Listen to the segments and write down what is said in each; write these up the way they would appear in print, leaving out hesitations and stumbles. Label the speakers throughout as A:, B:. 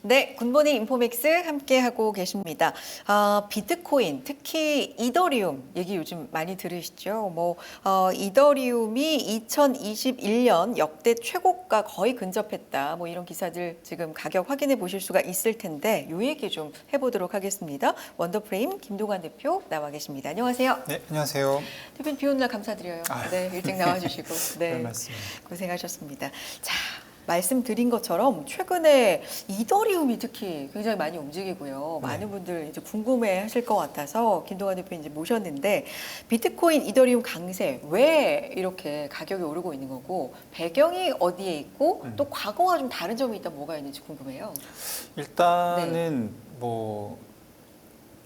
A: 네, 굿모닝 인포맥스 함께하고 계십니다. 비트코인, 특히 이더리움 얘기 요즘 많이 들으시죠? 이더리움이 2021년 역대 최고가 거의 근접했다. 이런 기사들 지금 가격 확인해 보실 수가 있을 텐데 요 얘기 좀 해보도록 하겠습니다. 원더프레임 김동완 대표 나와 계십니다. 안녕하세요.
B: 네, 안녕하세요.
A: 대표님 비 오는 날 감사드려요. 네, 일찍 나와주시고. 네,
B: 별 말씀.
A: 고생하셨습니다. 자. 말씀드린 것처럼 최근에 이더리움이 특히 굉장히 많이 움직이고요.
B: 네.
A: 많은 분들 이제 궁금해하실 것 같아서 김동완 대표 이제 모셨는데 비트코인, 이더리움 강세 왜 이렇게 가격이 오르고 있는 거고 배경이 어디에 있고 또 과거와 좀 다른 점이 있다면 뭐가 있는지 궁금해요.
B: 일단은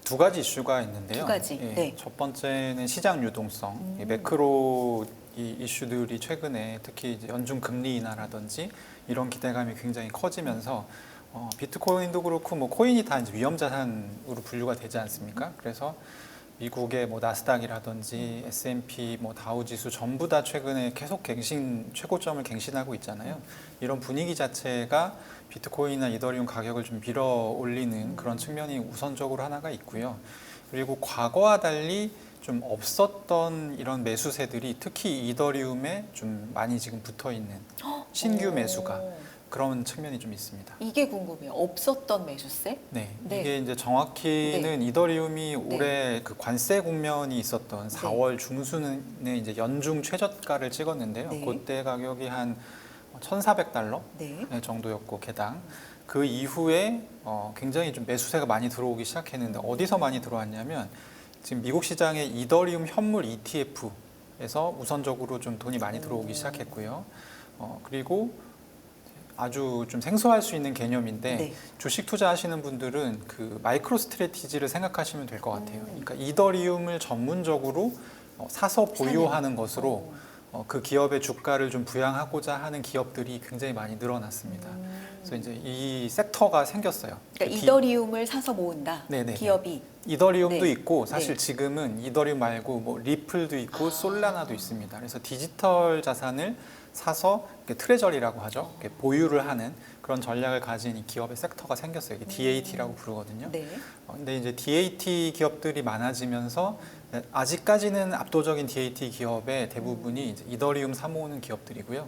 B: 두 가지 이슈가 있는데요.
A: 두 가지.
B: 예,
A: 네.
B: 첫 번째는 시장 유동성. 이 매크로 이 이슈들이 최근에 특히 이제 연준 금리 인하라든지 이런 기대감이 굉장히 커지면서 비트코인도 그렇고 코인이 다 이제 위험 자산으로 분류가 되지 않습니까? 그래서 미국의 나스닥이라든지 S&P, 다우 지수 전부 다 최근에 계속 최고점을 갱신하고 있잖아요. 이런 분위기 자체가 비트코인이나 이더리움 가격을 좀 밀어 올리는 그런 측면이 우선적으로 하나가 있고요. 그리고 과거와 달리 좀 없었던 이런 매수세들이 특히 이더리움에 좀 많이 지금 붙어 있는 신규 매수가 그런 측면이 좀 있습니다.
A: 이게 궁금해요. 없었던 매수세?
B: 네,
A: 네.
B: 이게 이제 정확히는 이더리움이 올해 그 관세 국면이 있었던 4월 중순에 이제 연중 최저가를 찍었는데요.
A: 네.
B: 그때 가격이 한 $1,400
A: 네.
B: 정도였고 개당. 그 이후에 굉장히 좀 매수세가 많이 들어오기 시작했는데 어디서 많이 들어왔냐면 지금 미국 시장의 이더리움 현물 ETF에서 우선적으로 좀 돈이 많이 들어오기 시작했고요. 그리고 아주 좀 생소할 수 있는 개념인데
A: 네.
B: 주식 투자하시는 분들은 그 마이크로 스트래티지를 생각하시면 될 것 같아요. 그러니까 이더리움을 전문적으로 사서 보유하는 것으로 그 기업의 주가를 좀 부양하고자 하는 기업들이 굉장히 많이 늘어났습니다. 그래서 이제 이 섹터가 생겼어요.
A: 그러니까 이더리움을 사서 모은다.
B: 네네.
A: 기업이.
B: 이더리움도
A: 네.
B: 있고 사실
A: 네.
B: 지금은 이더리움 말고 리플도 있고 솔라나도 있습니다. 그래서 디지털 자산을 사서 트레저리라고 하죠. 보유를 하는 그런 전략을 가진 이 기업의 섹터가 생겼어요. 이게 DAT라고 부르거든요.
A: 네.
B: 근데 이제 DAT 기업들이 많아지면서 아직까지는 압도적인 DAT 기업의 대부분이 이제 이더리움 사모으는 기업들이고요.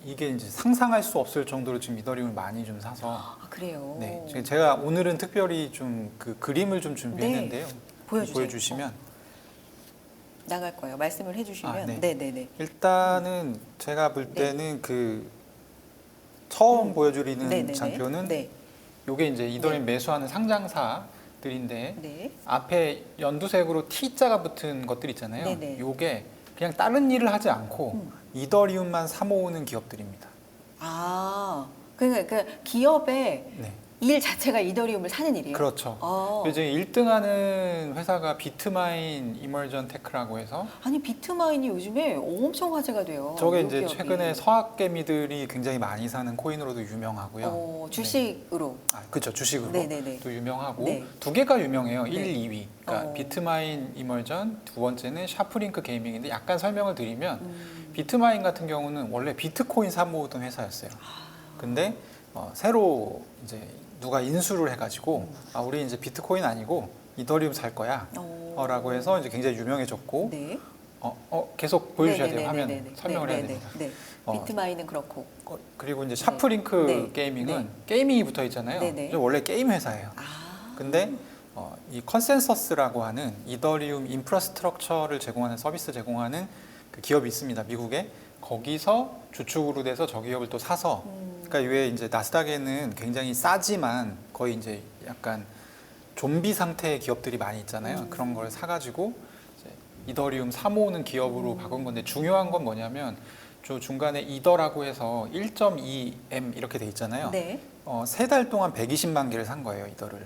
B: 이게 이제 상상할 수 없을 정도로 지금 이더리움을 많이 좀 사서.
A: 그래요.
B: 네, 제가 오늘은 특별히 좀 그 그림을 좀 준비했는데요. 보여주시면
A: 나갈 거예요. 말씀을 해주시면.
B: 네.
A: 네네네.
B: 일단은 제가 볼 때는 그 처음 보여드리는
A: 네네네.
B: 장표는
A: 네.
B: 요게 이제 이더리움 매수하는 상장사들인데
A: 네.
B: 앞에 연두색으로 T자가 붙은 것들 있잖아요.
A: 네네.
B: 요게 그냥 다른 일을 하지 않고 이더리움만 사모으는 기업들입니다.
A: 그러니까 그 기업의
B: 네.
A: 일 자체가 이더리움을 사는 일이에요.
B: 그렇죠. 이제 1등하는 회사가 비트마인 이머전 테크라고 해서
A: 아니 비트마인이 요즘에 엄청 화제가 돼요.
B: 저게
A: 이
B: 이제
A: 기업이.
B: 최근에 서학개미들이 굉장히 많이 사는 코인으로도 유명하고요.
A: 주식으로.
B: 그렇죠. 주식으로
A: 네네네.
B: 또 유명하고
A: 네.
B: 두 개가 유명해요.
A: 네.
B: 1, 2위. 그러니까 비트마인 이머전, 두 번째는 샤프링크 게이밍인데 약간 설명을 드리면 비트마인 같은 경우는 원래 비트코인 사모으던 회사였어요. 근데 새로 이제 누가 인수를 해가지고 우리 이제 비트코인 아니고 이더리움 살 거야 라고 해서 이제 굉장히 유명해졌고
A: 네.
B: 계속 보여주셔야 돼요.
A: 네네네네네.
B: 화면 설명을 해야 됩니다.
A: 네. 비트마인은 그렇고.
B: 그리고 이제 샤프링크
A: 네.
B: 게이밍은
A: 네.
B: 게이밍이 붙어 있잖아요.
A: 네네.
B: 원래 게임 회사예요. 근데 이 컨센서스라고 하는 이더리움 인프라스트럭처를 제공하는 서비스 제공하는 그 기업이 있습니다. 미국에. 거기서 주축으로 돼서 저 기업을 또 사서 그러니까 왜 이제 나스닥에는 굉장히 싸지만 거의 이제 약간 좀비 상태의 기업들이 많이 있잖아요. 그런 걸 사가지고 이제 이더리움 사모으는 기업으로 바꾼 건데 중요한 건 뭐냐면 저 중간에 이더라고 해서 1.2M 이렇게 돼 있잖아요.
A: 네.
B: 3달 동안 120만 개를 산 거예요, 이더를.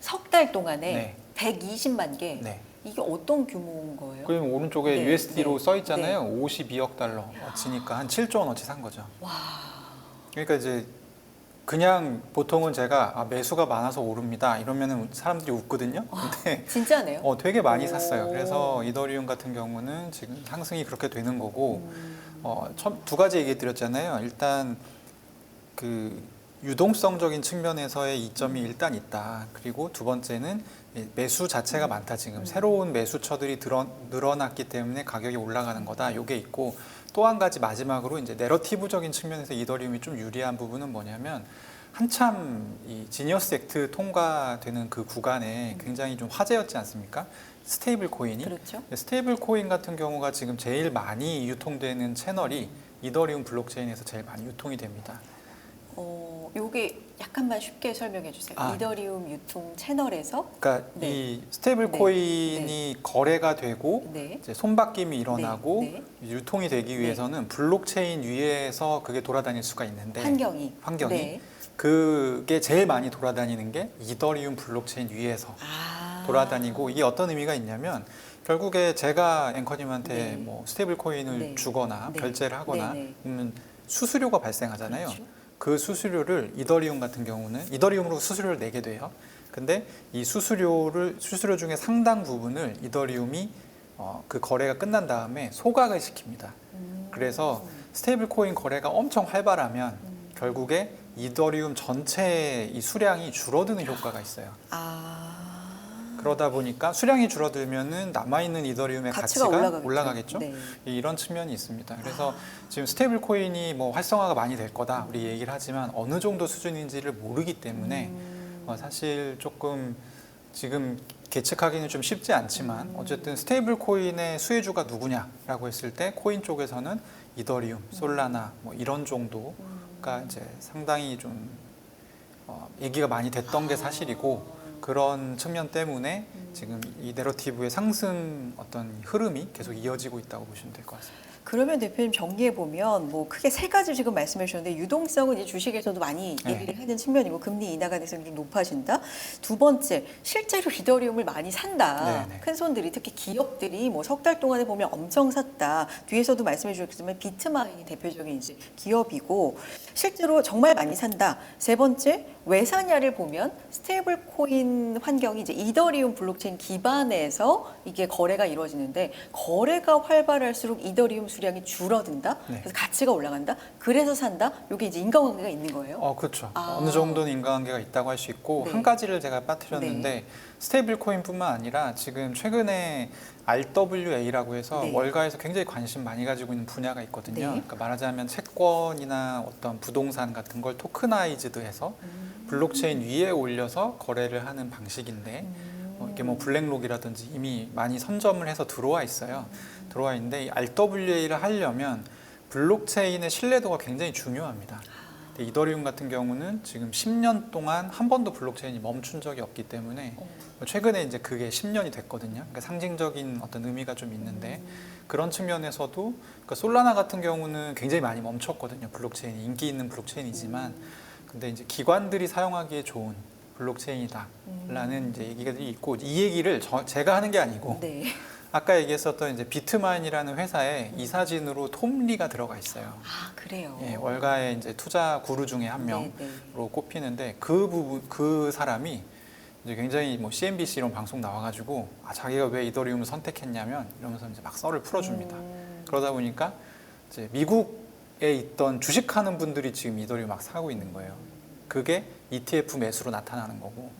A: 석 달 동안에
B: 네.
A: 120만 개.
B: 네.
A: 이게 어떤 규모인 거예요?
B: 그리고 오른쪽에
A: 네,
B: USD로
A: 네,
B: 써 있잖아요. 52억 달러 어치니까 한 7조 원어치 산 거죠. 그러니까 이제 그냥 보통은 제가 매수가 많아서 오릅니다 이러면은 사람들이 웃거든요. 근데
A: 진짜네요.
B: 되게 많이 샀어요. 그래서 이더리움 같은 경우는 지금 상승이 그렇게 되는 거고 두 가지 얘기 드렸잖아요. 일단 그 유동성적인 측면에서의 이점이 일단 있다. 그리고 두 번째는 매수 자체가 많다. 지금 새로운 매수처들이 늘어났기 때문에 가격이 올라가는 거다. 이게 있고 또 한 가지 마지막으로 이제 내러티브적인 측면에서 이더리움이 좀 유리한 부분은 뭐냐면 한참 이 지니어스 액트 통과되는 그 구간에 굉장히 좀 화제였지 않습니까? 스테이블 코인이.
A: 그렇죠.
B: 스테이블 코인 같은 경우가 지금 제일 많이 유통되는 채널이 이더리움 블록체인에서 제일 많이 유통이 됩니다.
A: 요게 약간만 쉽게 설명해 주세요.
B: 아.
A: 이더리움 유통 채널에서
B: 그러니까
A: 네.
B: 이 스테이블
A: 네.
B: 코인이 거래가 되고
A: 네.
B: 이제 손바뀜이 일어나고
A: 네.
B: 유통이 되기 위해서는 블록체인 위에서 그게 돌아다닐 수가 있는데
A: 환경이
B: 환경이 그게 제일 많이 돌아다니는 게 이더리움 블록체인 위에서 돌아다니고 이게 어떤 의미가 있냐면 결국에 제가 앵커님한테
A: 네.
B: 뭐 스테이블 코인을
A: 네.
B: 주거나
A: 네.
B: 결제를 하거나
A: 네, 네.
B: 그러면 수수료가 발생하잖아요.
A: 그렇죠.
B: 그 수수료를 이더리움 같은 경우는 이더리움으로 수수료를 내게 돼요. 근데 이 수수료 중에 상당 부분을 이더리움이 그 거래가 끝난 다음에 소각을 시킵니다. 그래서 스테이블 코인 거래가 엄청 활발하면 결국에 이더리움 전체의 이 수량이 줄어드는 효과가 있어요. 그러다 보니까 수량이 줄어들면은 남아있는 이더리움의 가치가 올라가겠죠.
A: 네.
B: 이런 측면이 있습니다. 그래서 지금 스테이블 코인이 뭐 활성화가 많이 될 거다 우리 얘기를 하지만 어느 정도 수준인지를 모르기 때문에 사실 조금 지금 계측하기는 좀 쉽지 않지만 어쨌든 스테이블 코인의 수혜주가 누구냐라고 했을 때 코인 쪽에서는 이더리움, 솔라나 뭐 이런 정도가 이제 상당히 좀 얘기가 많이 됐던 게 사실이고 그런 측면 때문에 지금 이 내러티브의 상승 어떤 흐름이 계속 이어지고 있다고 보시면 될 것 같습니다.
A: 그러면 대표님 정리해 보면 뭐 크게 세 가지 지금 말씀해 주셨는데 유동성은 이제 주식에서도 많이 얘기를 하는 측면이고 금리 인하가 돼서 좀 높아진다. 두 번째 실제로 이더리움을 많이 산다.
B: 네네.
A: 큰 손들이 특히 기업들이 뭐 석 달 동안에 보면 엄청 샀다. 뒤에서도 말씀해 주셨지만 비트마인이 대표적인 이제 기업이고 실제로 정말 많이 산다. 세 번째 왜 사냐를 보면 스테이블 코인 환경이 이제 이더리움 블록체인 기반에서 이게 거래가 이루어지는데 거래가 활발할수록 이더리움 수량이 줄어든다.
B: 네.
A: 그래서 가치가 올라간다. 그래서 산다. 이게 이제 인과관계가 있는 거예요.
B: 그렇죠. 어느 정도는 인과관계가 있다고 할 수 있고
A: 네.
B: 한 가지를 제가 빠뜨렸는데 스테이블 코인뿐만 아니라 지금 최근에 RWA라고 해서
A: 네.
B: 월가에서 굉장히 관심 많이 가지고 있는 분야가 있거든요.
A: 네.
B: 그러니까 말하자면 채권이나 어떤 부동산 같은 걸 토크나이즈드해서 블록체인 위에 올려서 거래를 하는 방식인데 이게 뭐 블랙록이라든지 이미 많이 선점을 해서 들어와 있어요. 들어와 있는데 이 RWA를 하려면 블록체인의 신뢰도가 굉장히 중요합니다. 근데 이더리움 같은 경우는 지금 10년 동안 한 번도 블록체인이 멈춘 적이 없기 때문에 최근에 이제 그게 10년이 됐거든요. 그러니까 상징적인 어떤 의미가 좀 있는데 그런 측면에서도 그러니까 솔라나 같은 경우는 굉장히 많이 멈췄거든요. 블록체인이 인기 있는 블록체인이지만 근데 이제 기관들이 사용하기에 좋은 블록체인이다라는 이제 얘기들이 있고 이 얘기를 제가 하는 게 아니고
A: 네.
B: 아까 얘기했었던 이제 비트마인이라는 회사에 이사진으로 톰 리가 들어가 있어요.
A: 그래요.
B: 예, 월가의 이제 투자 구루 중에 한
A: 네,
B: 명으로 꼽히는데 그 사람이 이제 굉장히 뭐 CNBC 이런 방송 나와가지고 자기가 왜 이더리움을 선택했냐면 이러면서 이제 막 썰을 풀어줍니다. 그러다 보니까 이제 미국에 있던 주식하는 분들이 지금 이더리움 막 사고 있는 거예요. 그게 ETF 매수로 나타나는 거고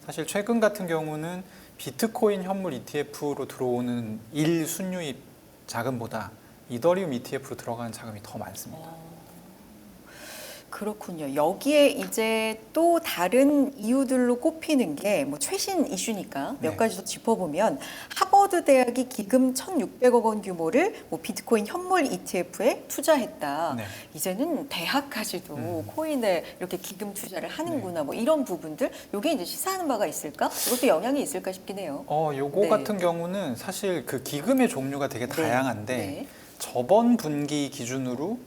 B: 사실 최근 같은 경우는 비트코인 현물 ETF로 들어오는 일 순유입 자금보다 이더리움 ETF로 들어가는 자금이 더 많습니다.
A: 그렇군요. 여기에 이제 또 다른 이유들로 꼽히는 게 뭐 최신 이슈니까 몇
B: 네.
A: 가지 더 짚어보면 하버드 대학이 기금 1,600억 원 규모를 뭐 비트코인 현물 ETF에 투자했다.
B: 네.
A: 이제는 대학까지도 코인에 이렇게 기금 투자를 하는구나. 뭐 이런 부분들 이게 이제 시사하는 바가 있을까? 이것도 영향이 있을까 싶긴 해요.
B: 요거
A: 네.
B: 같은 경우는 사실 그 기금의 종류가 되게 다양한데
A: 네.
B: 저번 분기 기준으로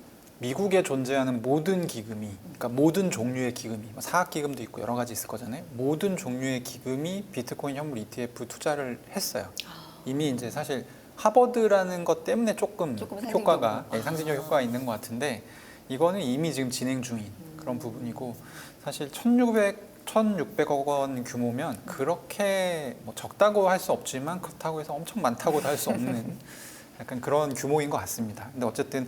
B: 미국에 존재하는 모든 기금이, 그러니까 모든 종류의 기금이, 사학기금도 있고 여러 가지 있을 거잖아요. 모든 종류의 기금이 비트코인 현물 ETF 투자를 했어요. 이미 이제 사실 하버드라는 것 때문에 조금 효과가, 상징적 효과가 있는 것 같은데 이거는 이미 지금 진행 중인 그런 부분이고 사실 1,600억 원 규모면 그렇게 뭐 적다고 할 수 없지만 그렇다고 해서 엄청 많다고도 할 수 없는 약간 그런 규모인 것 같습니다. 근데 어쨌든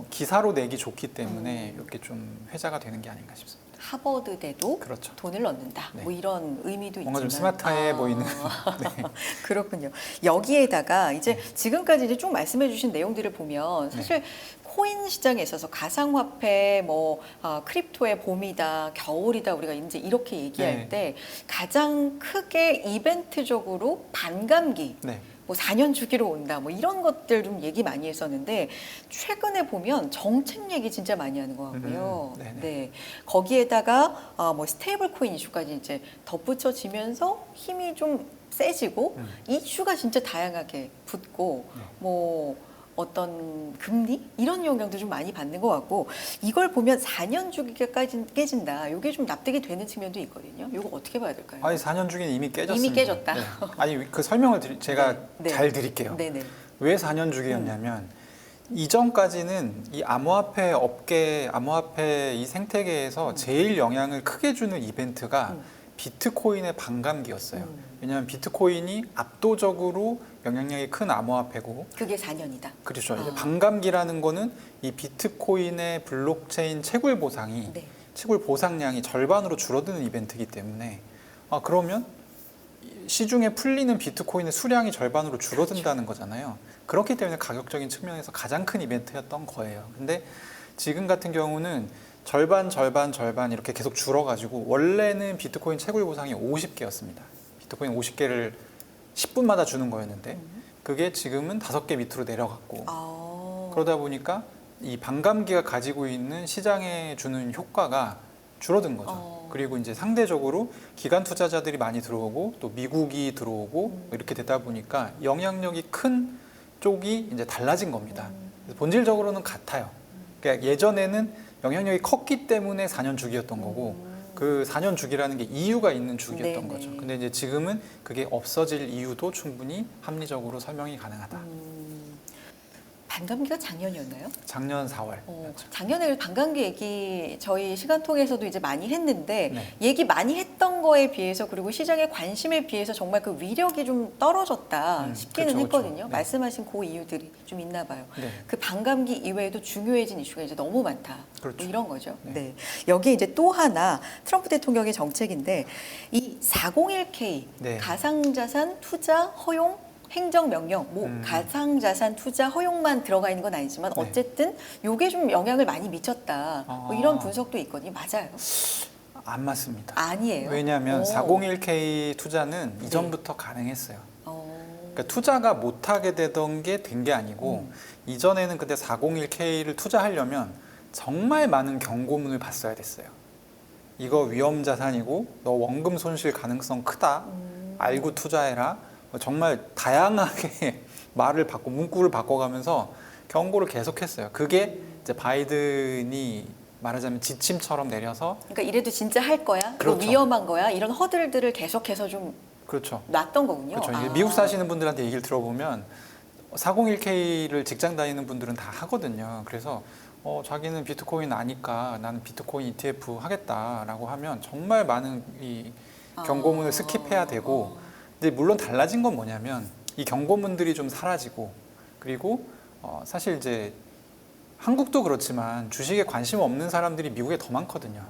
B: 기사로 내기 좋기 때문에 이렇게 좀 회자가 되는 게 아닌가 싶습니다.
A: 하버드대도
B: 그렇죠.
A: 돈을 넣는다.
B: 네.
A: 뭐 이런 의미도
B: 뭔가 좀
A: 있지만
B: 스마트해 보이는. 네.
A: 그렇군요. 여기에다가 이제
B: 네.
A: 지금까지 이제 쭉 말씀해주신 내용들을 보면 사실 코인 시장에 있어서 가상화폐, 뭐 크립토의 봄이다, 겨울이다 우리가 이제 이렇게 얘기할
B: 네.
A: 때 가장 크게 이벤트적으로 반감기.
B: 네.
A: 뭐 4년 주기로 온다 뭐 이런 것들 좀 얘기 많이 했었는데 최근에 보면 정책 얘기 진짜 많이 하는 것 같고요.
B: 네네.
A: 네. 거기에다가 뭐 스테이블 코인 이슈까지 이제 덧붙여지면서 힘이 좀 세지고 이슈가 진짜 다양하게 붙고
B: 네.
A: 뭐 어떤 금리 이런 영향도 좀 많이 받는 것 같고 이걸 보면 4년 주기가 깨진다. 이게 좀 납득이 되는 측면도 있거든요. 이거 어떻게 봐야 될까요?
B: 아니 4년 주기는 이미 깨졌습니다.
A: 이미 깨졌다.
B: 네. 아니 그 설명을 제가
A: 네.
B: 잘 드릴게요.
A: 네네.
B: 왜 4년 주기였냐면 이전까지는 이 암호화폐 업계, 암호화폐 이 생태계에서 제일 영향을 크게 주는 이벤트가 비트코인의 반감기였어요. 왜냐하면 비트코인이 압도적으로 영향력이 큰 암호화폐고
A: 그게 4년이다.
B: 그렇죠. 이제 반감기라는 거는 이 비트코인의 블록체인 채굴 보상이
A: 네.
B: 채굴 보상량이 절반으로 줄어드는 이벤트이기 때문에 그러면 시중에 풀리는 비트코인의 수량이 절반으로 줄어든다는 거잖아요. 그렇기 때문에 가격적인 측면에서 가장 큰 이벤트였던 거예요. 근데 지금 같은 경우는 절반 이렇게 계속 줄어가지고 원래는 비트코인 채굴 보상이 50개였습니다. 비트코인 50개를 10분마다 주는 거였는데 그게 지금은 5개 밑으로 내려갔고 그러다 보니까 이 반감기가 가지고 있는 시장에 주는 효과가 줄어든 거죠. 그리고 이제 상대적으로 기관 투자자들이 많이 들어오고 또 미국이 들어오고 이렇게 되다 보니까 영향력이 큰 쪽이 이제 달라진 겁니다. 그래서 본질적으로는 같아요. 그러니까 예전에는 영향력이 컸기 때문에 4년 주기였던 거고 그 4년 주기라는 게 이유가 있는 주기였던
A: 네네.
B: 거죠. 근데 이제 지금은 그게 없어질 이유도 충분히 합리적으로 설명이 가능하다.
A: 반감기가 작년이었나요?
B: 작년 4월.
A: 작년에 반감기 얘기 저희 시간통에서도 이제 많이 했는데
B: 네.
A: 얘기 많이 했던 거에 비해서 그리고 시장의 관심에 비해서 정말 그 위력이 좀 떨어졌다 싶기는
B: 그렇죠,
A: 했거든요.
B: 그렇죠. 네.
A: 말씀하신 그 이유들이 좀 있나 봐요.
B: 네.
A: 그 반감기 이외에도 중요해진 이슈가 이제 너무 많다.
B: 그렇죠.
A: 뭐 이런 거죠.
B: 네.
A: 네. 여기에 이제 또 하나 트럼프 대통령의 정책인데 이 401k
B: 네.
A: 가상자산 투자 허용 행정명령, 뭐 가상자산 투자 허용만 들어가 있는 건 아니지만
B: 네.
A: 어쨌든 이게 좀 영향을 많이 미쳤다. 뭐 이런 분석도 있거든요. 맞아요?
B: 안 맞습니다.
A: 아니에요.
B: 왜냐하면
A: 오.
B: 401k 투자는 이전부터 가능했어요. 그러니까 투자가 못하게 되던 게 된 게 아니고 이전에는 근데 401k를 투자하려면 정말 많은 경고문을 봤어야 됐어요. 이거 위험 자산이고 너 원금 손실 가능성 크다. 알고 투자해라. 정말 다양하게 말을 바꿔 문구를 바꿔가면서 경고를 계속했어요. 그게 이제 바이든이 말하자면 지침처럼 내려서
A: 그러니까 이래도 진짜 할 거야?
B: 그렇죠.
A: 또 위험한 거야? 이런 허들들을 계속해서 좀
B: 그렇죠.
A: 놨던 거군요.
B: 그렇죠. 이제 미국 사시는 분들한테 얘기를 들어보면 401k를 직장 다니는 분들은 다 하거든요. 그래서 자기는 비트코인 아니까 나는 비트코인 ETF 하겠다라고 하면 정말 많은 이 경고문을 스킵해야 되고 근데 물론 달라진 건 뭐냐면 이 경고문들이 좀 사라지고 그리고 사실 이제 한국도 그렇지만 주식에 관심 없는 사람들이 미국에 더 많거든요.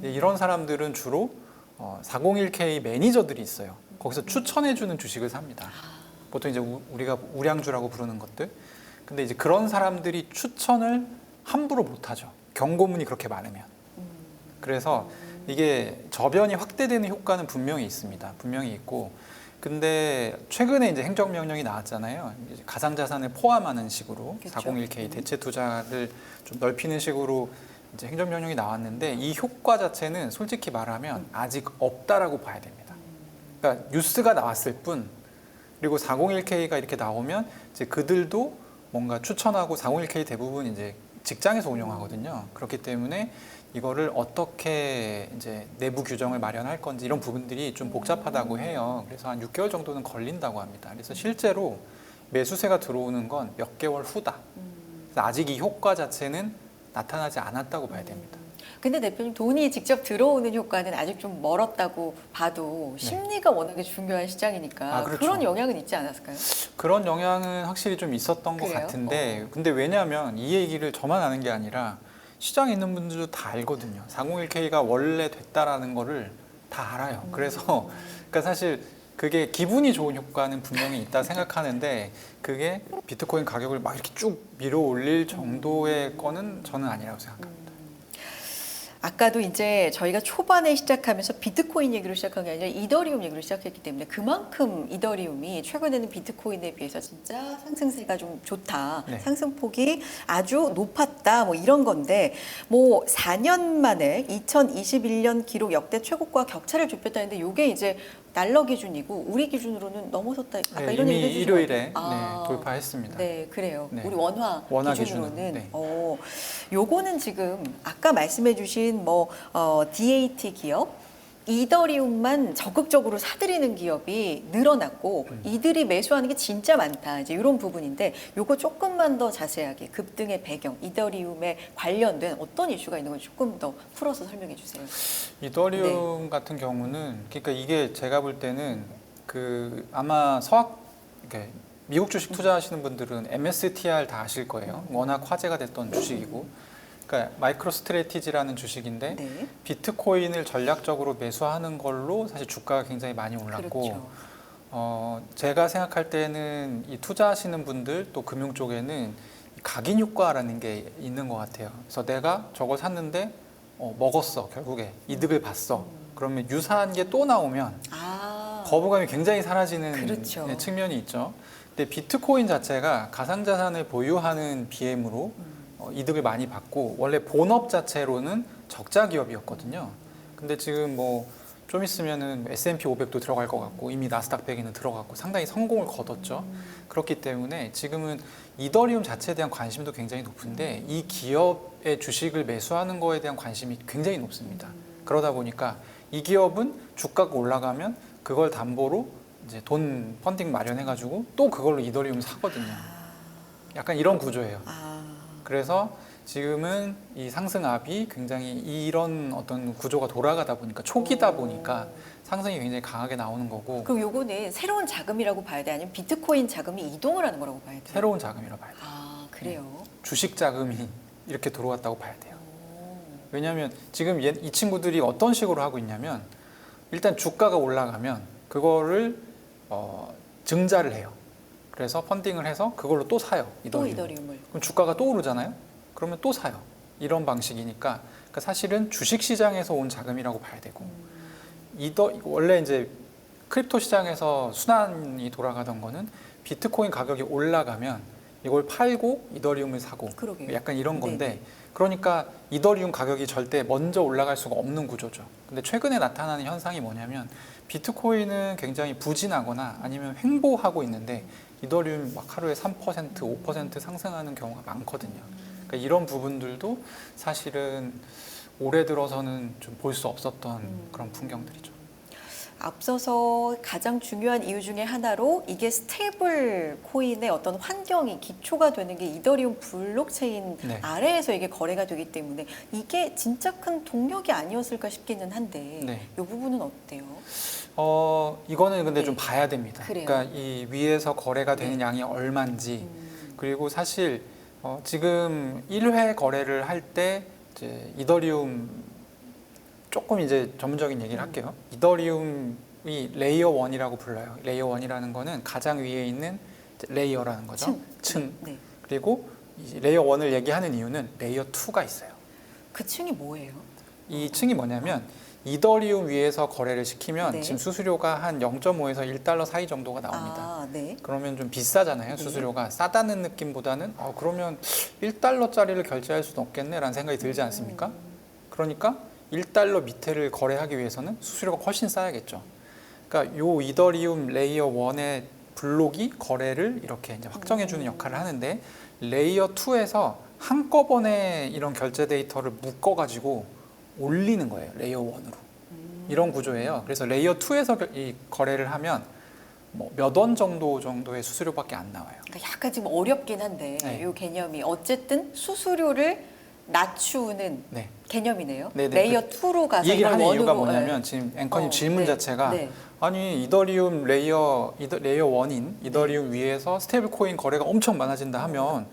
B: 이런 사람들은 주로 401k 매니저들이 있어요. 거기서 추천해주는 주식을 삽니다. 보통 이제 우리가 우량주라고 부르는 것들. 근데 이제 그런 사람들이 추천을 함부로 못하죠. 경고문이 그렇게 많으면. 그래서 이게 저변이 확대되는 효과는 분명히 있습니다. 분명히 있고. 근데 최근에 이제 행정명령이 나왔잖아요. 이제 가상자산을 포함하는 식으로
A: 그렇죠.
B: 401k 대체 투자를 좀 넓히는 식으로 이제 행정명령이 나왔는데 이 효과 자체는 솔직히 말하면 아직 없다라고 봐야 됩니다. 그러니까 뉴스가 나왔을 뿐 그리고 401k가 이렇게 나오면 이제 그들도 뭔가 추천하고 401k 대부분 이제 직장에서 운영하거든요. 그렇기 때문에 이거를 어떻게 이제 내부 규정을 마련할 건지 이런 부분들이 좀 복잡하다고 해요. 그래서 한 6개월 정도는 걸린다고 합니다. 그래서 실제로 매수세가 들어오는 건 몇 개월 후다. 그래서 아직 이 효과 자체는 나타나지 않았다고 봐야 됩니다.
A: 근데 대표님 돈이 직접 들어오는 효과는 아직 좀 멀었다고 봐도 심리가 워낙에 중요한 시장이니까
B: 그렇죠.
A: 그런 영향은 있지 않았을까요?
B: 그런 영향은 확실히 좀 있었던 것
A: 그래요?
B: 같은데 근데 왜냐하면 이 얘기를 저만 아는 게 아니라 시장에 있는 분들도 다 알거든요. 401k가 원래 됐다라는 거를 다 알아요. 그래서 그러니까 사실 그게 기분이 좋은 효과는 분명히 있다 생각하는데 그게 비트코인 가격을 막 이렇게 쭉 밀어 올릴 정도의 거는 저는 아니라고 생각합니다.
A: 아까도 이제 저희가 초반에 시작하면서 비트코인 얘기로 시작한 게 아니라 이더리움 얘기로 시작했기 때문에 그만큼 이더리움이 최근에는 비트코인에 비해서 진짜 상승세가 좀 좋다.
B: 네.
A: 상승폭이 아주 높았다. 뭐 이런 건데 뭐 4년 만에 2021년 기록 역대 최고가 격차를 좁혔다는데 이게 이제 달러 기준이고 우리 기준으로는 넘어섰다. 아까
B: 네,
A: 이런
B: 이미
A: 얘기도 해주신
B: 일요일에
A: 것 같아요.
B: 돌파했습니다.
A: 네, 그래요.
B: 네.
A: 우리 원화 기준으로는.
B: 기준으로, 네.
A: 요거는 지금 아까 말씀해주신 뭐 DAT 기업, 이더리움만 적극적으로 사들이는 기업이 늘어났고 이들이 매수하는 게 진짜 많다. 이제 이런 부분인데 요거 조금만 더 자세하게 급등의 배경, 이더리움에 관련된 어떤 이슈가 있는 건지 조금 더 풀어서 설명해 주세요.
B: 이더리움 같은 경우는 그러니까 이게 제가 볼 때는 그 아마 이렇게 미국 주식 투자하시는 분들은 MSTR 다 아실 거예요. 워낙 화제가 됐던 주식이고. 그러니까 마이크로 스트래티지라는 주식인데
A: 네.
B: 비트코인을 전략적으로 매수하는 걸로 사실 주가가 굉장히 많이 올랐고
A: 그렇죠.
B: 제가 생각할 때는 이 투자하시는 분들 또 금융 쪽에는 각인 효과라는 게 있는 것 같아요. 그래서 내가 저걸 샀는데 먹었어 결국에 이득을 봤어. 그러면 유사한 게 또 나오면 거부감이 굉장히 사라지는
A: 그렇죠.
B: 측면이 있죠. 근데 비트코인 자체가 가상자산을 보유하는 BM으로 이득을 많이 받고 원래 본업 자체로는 적자 기업이었거든요. 근데 지금 뭐 좀 있으면은 S&P 500도 들어갈 것 같고 이미 나스닥 100에는 들어갔고 상당히 성공을 거뒀죠. 그렇기 때문에 지금은 이더리움 자체에 대한 관심도 굉장히 높은데 이 기업의 주식을 매수하는 거에 대한 관심이 굉장히 높습니다. 그러다 보니까 이 기업은 주가가 올라가면 그걸 담보로 이제 돈 펀딩 마련해가지고 또 그걸로 이더리움을 사거든요. 약간 이런 구조예요. 그래서 지금은 이 상승압이 굉장히 이런 어떤 구조가 돌아가다 보니까 초기다 보니까 상승이 굉장히 강하게 나오는 거고.
A: 그럼 요거는 새로운 자금이라고 봐야 돼? 아니면 비트코인 자금이 이동을 하는 거라고 봐야 돼요?
B: 새로운 자금이라고 봐야 돼요.
A: 그래요?
B: 주식 자금이 이렇게 들어왔다고 봐야 돼요. 왜냐하면 지금 이 친구들이 어떤 식으로 하고 있냐면 일단 주가가 올라가면 그거를 증자를 해요. 그래서 펀딩을 해서 그걸로 또 사요.
A: 또 이더리움을.
B: 그럼 주가가 또 오르잖아요. 그러면 또 사요. 이런 방식이니까 그러니까 사실은 주식 시장에서 온 자금이라고 봐야 되고 원래 이제 크립토 시장에서 순환이 돌아가던 거는 비트코인 가격이 올라가면 이걸 팔고 이더리움을 사고
A: 그러게요.
B: 약간 이런 건데
A: 네네.
B: 그러니까 이더리움 가격이 절대 먼저 올라갈 수가 없는 구조죠. 근데 최근에 나타나는 현상이 뭐냐면 비트코인은 굉장히 부진하거나 아니면 횡보하고 있는데 이더리움 막 하루에 3%, 5% 상승하는 경우가 많거든요. 그러니까 이런 부분들도 사실은 올해 들어서는 좀 볼 수 없었던 그런 풍경들이죠.
A: 앞서서 가장 중요한 이유 중에 하나로 이게 스테이블 코인의 어떤 환경이 기초가 되는 게 이더리움 블록체인
B: 네.
A: 아래에서 이게 거래가 되기 때문에 이게 진짜 큰 동력이 아니었을까 싶기는 한데
B: 네.
A: 이 부분은 어때요?
B: 이거는 근데
A: 네.
B: 좀 봐야 됩니다.
A: 그래요.
B: 그러니까 이 위에서 거래가 되는
A: 네.
B: 양이 얼마인지 그리고 사실 지금 1회 거래를 할 때 이제 이더리움 조금 이제 전문적인 얘기를 할게요. 이더리움이 레이어 1이라고 불러요. 레이어 1이라는 거는 가장 위에 있는 레이어라는 거죠. 층.
A: 네.
B: 그리고 이 레이어 1을 얘기하는 이유는 레이어 2가 있어요.
A: 그 층이 뭐예요?
B: 이 층이 뭐냐면 이더리움 위에서 거래를 시키면
A: 네.
B: 지금 수수료가 한 0.5에서 1달러 사이 정도가 나옵니다.
A: 네.
B: 그러면 좀 비싸잖아요. 수수료가 싸다는 느낌보다는 그러면 1달러짜리를 결제할 수는 없겠네라는 생각이 들지 않습니까? 그러니까 1달러 밑에를 거래하기 위해서는 수수료가 훨씬 싸야겠죠. 그러니까 요 이더리움 레이어 1의 블록이 거래를 이렇게 이제 확정해주는 역할을 하는데 레이어 2에서 한꺼번에 이런 결제 데이터를 묶어가지고 올리는 거예요. 레이어 1으로. 이런 구조예요. 그래서 레이어 2에서 이 거래를 하면 뭐 몇 원 정도의 수수료밖에 안 나와요.
A: 그러니까 약간 지금 어렵긴 한데
B: 네.
A: 이 개념이 어쨌든 수수료를 낮추는
B: 네.
A: 개념이네요.
B: 네네.
A: 레이어 2로 가서
B: 이 얘기를
A: 이걸
B: 하는 이유가
A: 원으로,
B: 뭐냐면 지금 앵커님 질문
A: 네.
B: 자체가
A: 네.
B: 아니 이더리움 레이어 1인 이더리움 위에서 스테이블 코인 거래가 엄청 많아진다 하면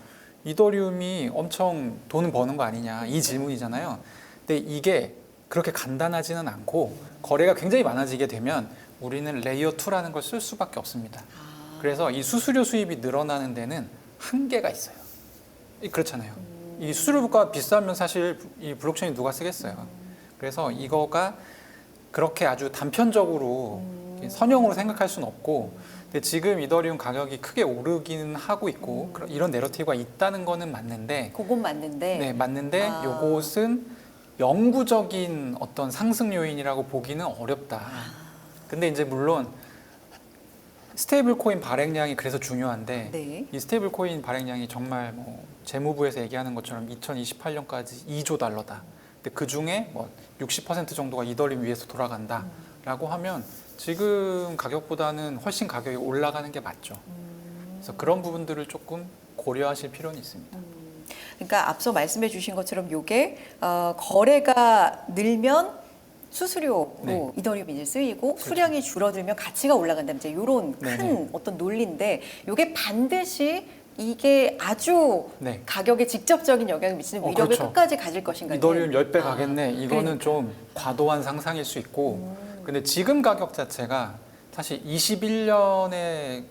B: 이더리움이 엄청 돈 버는 거 아니냐 이 질문이잖아요. 근데 이게 그렇게 간단하지는 않고 거래가 굉장히 많아지게 되면 우리는 레이어 2라는 걸 쓸 수밖에 없습니다. 그래서 이 수수료 수입이 늘어나는 데는 한계가 있어요. 그렇잖아요. 이 수수료가 비싸면 사실 이 블록체인 누가 쓰겠어요. 그래서 이거가 그렇게 아주 단편적으로 선형으로 생각할 수는 없고, 근데 지금 이더리움 가격이 크게 오르기는 하고 있고 이런 내러티브가 있다는 거는 맞는데,
A: 그건 맞는데.
B: 네, 맞는데 요것은 영구적인 어떤 상승 요인이라고 보기는 어렵다. 근데 이제 물론 스테이블 코인 발행량이 그래서 중요한데
A: 네.
B: 이 스테이블 코인 발행량이 정말 뭐 재무부에서 얘기하는 것처럼 2028년까지 2조 달러다. 근데 그 중에 뭐 60% 정도가 이더리움 위에서 돌아간다라고 하면 지금 가격보다는 훨씬 가격이 올라가는 게 맞죠. 그래서 그런 부분들을 조금 고려하실 필요는 있습니다.
A: 그러니까 앞서 말씀해 주신 것처럼 요게 거래가 늘면 수수료로
B: 네.
A: 이더리움이 이제 쓰이고 수량이 줄어들면 가치가 올라간다면 이제 이런 큰
B: 네네.
A: 어떤 논리인데 요게 반드시 이게 아주
B: 네.
A: 가격에 직접적인 영향을 미치는 위력을
B: 그렇죠.
A: 끝까지 가질 것인가.
B: 이더리움 10배 가겠네. 이거는
A: 그러니까.
B: 좀 과도한 상상일 수 있고, 근데 지금 가격 자체가 사실 21년에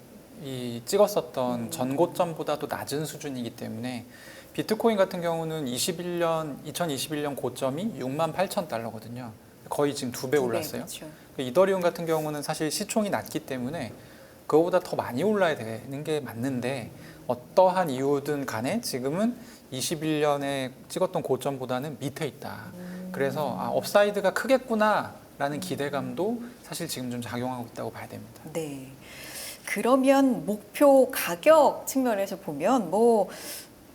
B: 이 찍었었던 전고점보다도 낮은 수준이기 때문에 비트코인 같은 경우는 2021년 고점이 68,000달러거든요. 거의 지금 2배 올랐어요.
A: 그렇죠.
B: 이더리움 같은 경우는 사실 시총이 낮기 때문에 그거보다 더 많이 올라야 되는 게 맞는데 어떠한 이유든 간에 지금은 21년에 찍었던 고점보다는 밑에 있다. 그래서 업사이드가 크겠구나라는 기대감도 사실 지금 좀 작용하고 있다고 봐야 됩니다.
A: 네. 그러면 목표 가격 측면에서 보면 뭐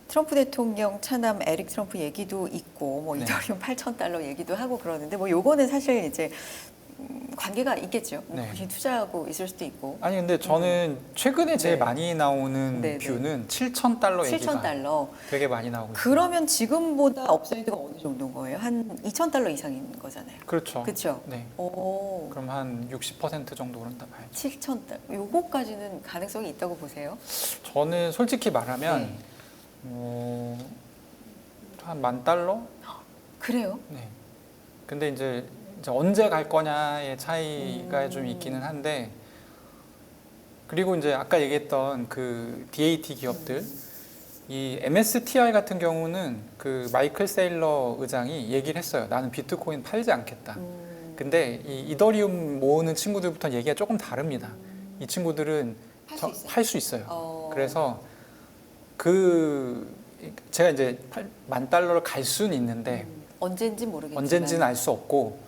A: 트럼프 대통령 차남 에릭 트럼프 얘기도 있고 뭐
B: 네.
A: 이더리움 8,000달러 얘기도 하고 그러는데 뭐 요거는 사실 이제 관계가 있겠죠. 뭐
B: 네.
A: 굳이 투자하고 있을 수도 있고.
B: 아니 근데 저는 최근에 제일
A: 네.
B: 많이 나오는
A: 네, 네.
B: 뷰는 7,000달러 얘기가
A: 7,000달러.
B: 되게 많이 나오고 있어요.
A: 그러면 지금보다 업사이드가 어느 정도인 거예요? 한 2,000달러 이상인 거잖아요.
B: 그렇죠.
A: 그렇죠?
B: 네.
A: 오.
B: 그럼 한 60% 정도 오른다 봐야죠.
A: 7,000달러. 요거까지는 가능성이 있다고 보세요?
B: 저는 솔직히 말하면
A: 네.
B: 한 10,000달러?
A: 그래요?
B: 네. 근데 이제 언제 갈 거냐의 차이가 좀 있기는 한데, 그리고 이제 아까 얘기했던 그 DAT 기업들, 이 MSTI 같은 경우는 그 마이클 세일러 의장이 얘기를 했어요. 나는 비트코인 팔지 않겠다. 근데 이 이더리움 모으는 친구들부터 얘기가 조금 다릅니다. 이 친구들은 팔 수 있어요. 그래서 제가 이제 10,000달러를 갈 수는 있는데
A: 언젠지 모르겠지만
B: 언젠지는 알 수 없고,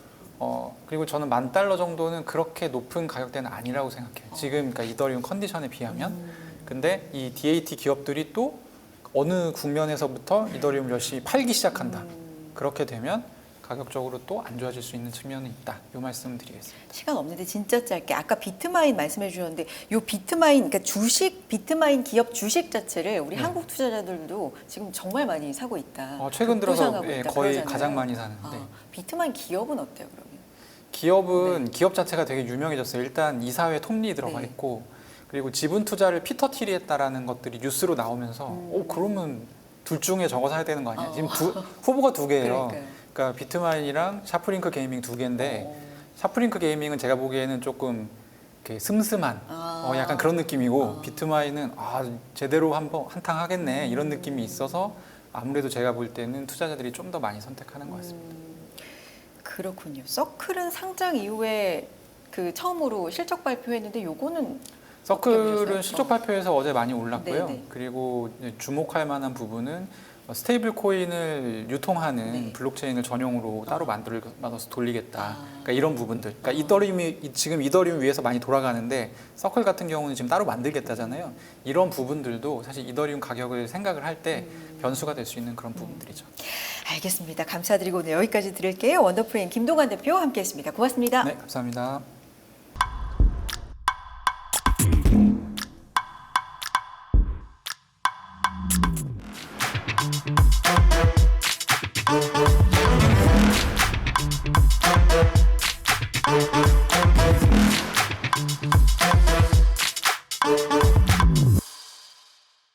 B: 그리고 저는 10,000달러 정도는 그렇게 높은 가격대는 아니라고 생각해요. 지금 그러니까 이더리움 컨디션에 비하면. 근데 이 DAT 기업들이 또 어느 국면에서부터 이더리움 열심히 팔기 시작한다. 그렇게 되면 가격적으로 또 안 좋아질 수 있는 측면은 있다. 이 말씀을 드리겠습니다.
A: 시간 없는데 진짜 짧게 아까 비트마인 말씀해 주셨는데 요 비트마인 그러니까 주식 비트마인 기업 주식 자체를 우리
B: 네.
A: 한국 투자자들도 지금 정말 많이 사고 있다.
B: 최근 들어서
A: 급부상하고 있다
B: 거의
A: 그러잖아요.
B: 가장 많이 사는데,
A: 비트마인 기업은 어때요 그러면?
B: 기업은 기업 자체가 되게 유명해졌어요. 일단 이사회 톱니에 들어가
A: 네.
B: 있고, 그리고 지분 투자를 피터 틸이 했다라는 것들이 뉴스로 나오면서 그러면 둘 중에 저거 사야 되는 거 아니야? 지금 후보가 2개예요. 그러니까 비트마인이랑 샤프링크 게이밍 2개인데 샤프링크 게이밍은 제가 보기에는 조금 이렇게 슴슴한 약간 그런 느낌이고 비트마인은 제대로 한탕 하겠네 이런 느낌이 있어서 아무래도 제가 볼 때는 투자자들이 좀 더 많이 선택하는 것 같습니다.
A: 그렇군요. 서클은 상장 이후에 그 처음으로 실적 발표했는데 요거는 어떻게
B: 서클은
A: 보셨어요?
B: 실적 발표에서 어제 많이 올랐고요.
A: 네네.
B: 그리고 이제 주목할 만한 부분은 스테이블 코인을 유통하는
A: 네.
B: 블록체인을 전용으로 따로 만들어서 돌리겠다. 그러니까 이런 부분들. 그러니까 이더리움이 지금 이더리움 위에서 많이 돌아가는데 서클 같은 경우는 지금 따로 만들겠다잖아요. 이런 부분들도 사실 이더리움 가격을 생각을 할 때 변수가 될 수 있는 그런 부분들이죠.
A: 알겠습니다. 감사드리고 오늘 여기까지 드릴게요. 원더프레임 김동관 대표 함께했습니다. 고맙습니다.
B: 네, 감사합니다.